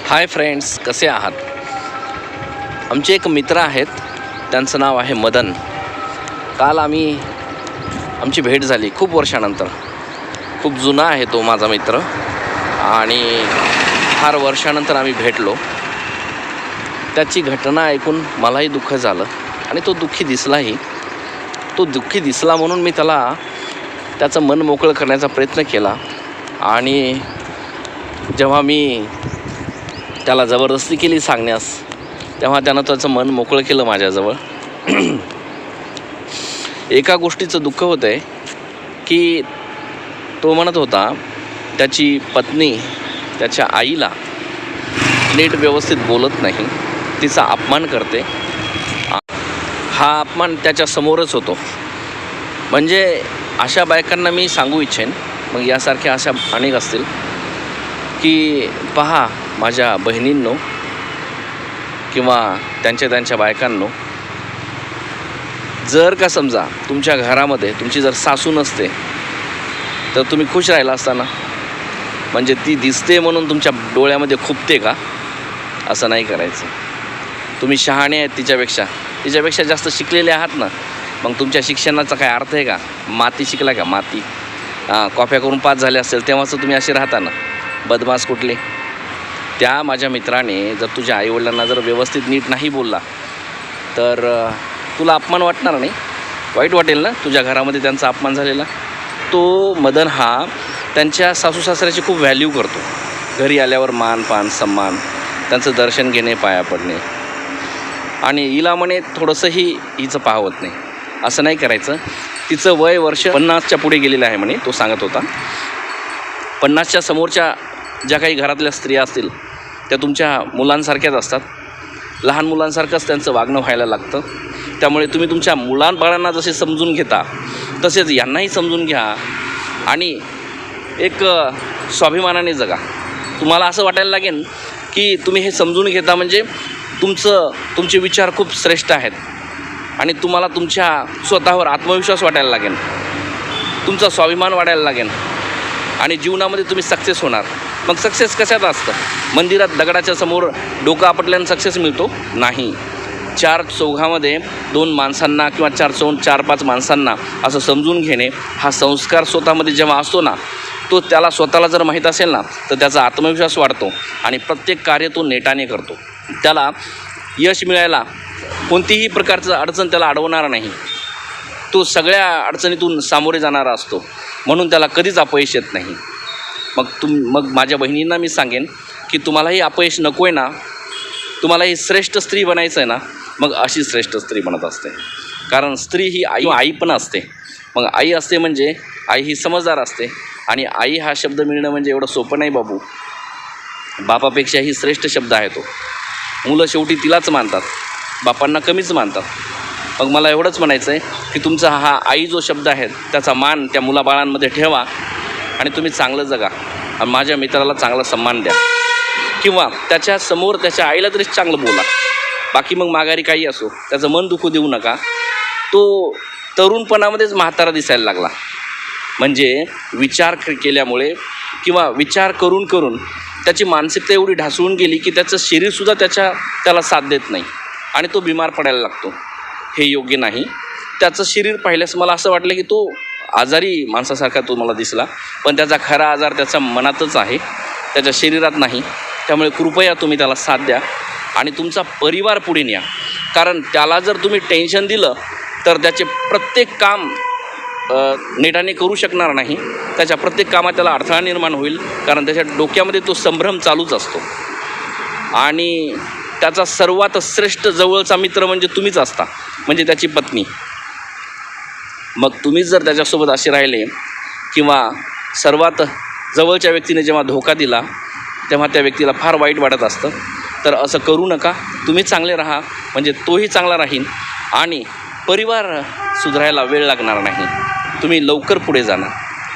Hi friends, कसे आहात? आमचे एक मित्र आहेत, त्यांचं नाव आहे मदन. काल आमची भेट झाली खूप वर्षानंतर. खूप जुना आहे तो माझा मित्र आणि फार वर्षानंतर आम्ही भेटलो. त्याची घटना ऐकून मलाही दुःख झालं आणि तो दुःखी दिसलाही. तो दुःखी दिसला म्हणून मी त्याचं मन मोकळं करण्याचा प्रयत्न केला आणि जेव्हा मी त्याला जबरदस्ती केली सांगण्यास, तेव्हा त्यानं त्याचं मन मोकळं केलं माझ्याजवळ. एका गोष्टीचं दुःख होतं आहे की तो म्हणत होता त्याची पत्नी त्याच्या आईला नीट व्यवस्थित बोलत नाही, तिचा अपमान करते. हा अपमान त्याच्यासमोरच होतो. म्हणजे अशा बायकांना मी सांगू इच्छेन, मग यासारख्या अशा अनेक असतील, की पहा माझ्या बहिणींनो किंवा त्यांच्या बायकांनो, जर का समजा तुमच्या घरामध्ये तुमची जर सासू नसते तर तुम्ही खुश राहिला असताना. म्हणजे ती दिसते म्हणून तुमच्या डोळ्यामध्ये खुपते का? असं नाही करायचं. तुम्ही शहाणे आहेत तिच्यापेक्षा जास्त शिकलेले आहात ना, मग तुमच्या शिक्षणाचा काय अर्थ आहे का? माती शिकला का? माती कॉप्या करून पास झाले असेल तेव्हाच तुम्ही असे राहता ना, बदमाश कुठले. त्या माझ्या मित्राने जर तुझ्या आईवडिलांना जर व्यवस्थित नीट नाही बोलला तर तुला अपमान वाटणार नाही? वाईट वाटेल ना तुझ्या घरामध्ये त्यांचा अपमान झालेला. तो मदन हा त्यांच्या सासू सासऱ्याची खूप व्हॅल्यू करतो. घरी आल्यावर मान पान सन्मान, त्यांचं दर्शन घेणे, पाया पडणे. आणि हिला म्हणे थोडंसंही हिचं पाहवत नाही. असं नाही करायचं. तिचं वय वर्ष 50च्या पुढे गेलेलं आहे म्हणे, तो सांगत होता. 50च्या समोरच्या ज्या काही घरातल्या स्त्रिया असतील त्या तुमच्या मुलांसारख्याच असतात. लहान मुलांसारखंच त्यांचं वागणं व्हायला लागतं. त्यामुळे तुम्ही तुमच्या मुलांबाळांना जसे समजून घेता तसेच यांनाही समजून घ्या आणि एक स्वाभिमानाने जगा. तुम्हाला असं वाटायला लागेल की तुम्ही हे समजून घेता म्हणजे तुमचे विचार खूप श्रेष्ठ आहेत आणि तुम्हाला तुमच्या स्वतःवर आत्मविश्वास वाटायला लागेल, तुमचा स्वाभिमान वाढायला लागेल आणि जीवनामध्ये तुम्ही सक्सेस होणार. मग सक्सेस कशात असतं? मंदिरात दगडाच्या समोर डोकं आपटल्यानं सक्सेस मिळतो? नाही. 4 चौघामध्ये 2 माणसांना किंवा 4-5 माणसांना असं समजून घेणे, हा संस्कार स्वतःमध्ये जेव्हा असतो ना, तो त्याला स्वतःला जर माहीत असेल ना तर त्याचा आत्मविश्वास वाढतो आणि प्रत्येक कार्य तो नेटाने करतो. त्याला यश मिळायला कोणतीही प्रकारचं अडचण त्याला अडवणार नाही. तो सगळ्या अडचणीतून सामोरे जाणारा असतो, म्हणून त्याला कधीच अपयश येत नाही. मग माझ्या बहिणींना मी सांगेन की तुम्हालाही अपयश नको आहे ना, तुम्हालाही श्रेष्ठ स्त्री बनायचं आहे ना, मग अशी श्रेष्ठ स्त्री बनत असते. कारण स्त्री ही आई पण असते. मग आई असते म्हणजे आई ही समजदार असते आणि आई हा शब्द मिळणं म्हणजे एवढं सोपं नाही बाबू. बापापेक्षाही श्रेष्ठ शब्द आहे तो. मुलं शेवटी तिलाच मानतात, बापांना कमीच मानतात. मग मला एवढंच म्हणायचं आहे की तुमचा हा आई जो शब्द आहे त्याचा मान त्या मुलाबाळांमध्ये ठेवा आणि तुम्ही चांगलं जगा आणि माझ्या मित्राला चांगला सन्मान द्या किंवा त्याच्यासमोर त्याच्या आईला तरी चांगलं बोला. बाकी मग माघारी काही असो, त्याचं मन दुखू देऊ नका. तो तरुणपणामध्येच म्हातारा दिसायला लागला म्हणजे विचार केल्यामुळे किंवा विचार करून त्याची मानसिकता एवढी ढासळून गेली की त्याचं शरीरसुद्धा त्याला साथ देत नाही आणि तो बिमार पडायला लागतो. हे योग्य नाही. त्याचं शरीर पाहिल्यास मला असं वाटलं की तो आजारी माणसासारखा तो मला दिसला, पण त्याचा खरा आजार त्याच्या मनातच आहे, त्याच्या शरीरात नाही. त्यामुळे कृपया तुम्ही त्याला साथ द्या आणि तुमचा परिवार पुढे न्या. कारण त्याला जर तुम्ही टेन्शन दिलं तर त्याचे प्रत्येक काम नेटाने करू शकणार नाही. त्याच्या प्रत्येक कामात त्याला अडथळा निर्माण होईल, कारण त्याच्या डोक्यामध्ये तो संभ्रम चालूच असतो. आणि त्याचा सर्वात श्रेष्ठ जवळचा मित्र म्हणजे तुम्हीच असता, म्हणजे त्याची पत्नी. मग तुम्हीच जर त्याच्यासोबत असे राहिले किंवा सर्वात जवळच्या व्यक्तीने जेव्हा धोका दिला तेव्हा त्या व्यक्तीला फार वाईट वाटत असतं. तर असं करू नका. तुम्ही चांगले राहा म्हणजे तोही चांगला राहील आणि परिवार सुधारायला वेळ लागणार नाही. तुम्ही लवकर पुढे जाणार.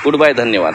Goodbye. धन्यवाद.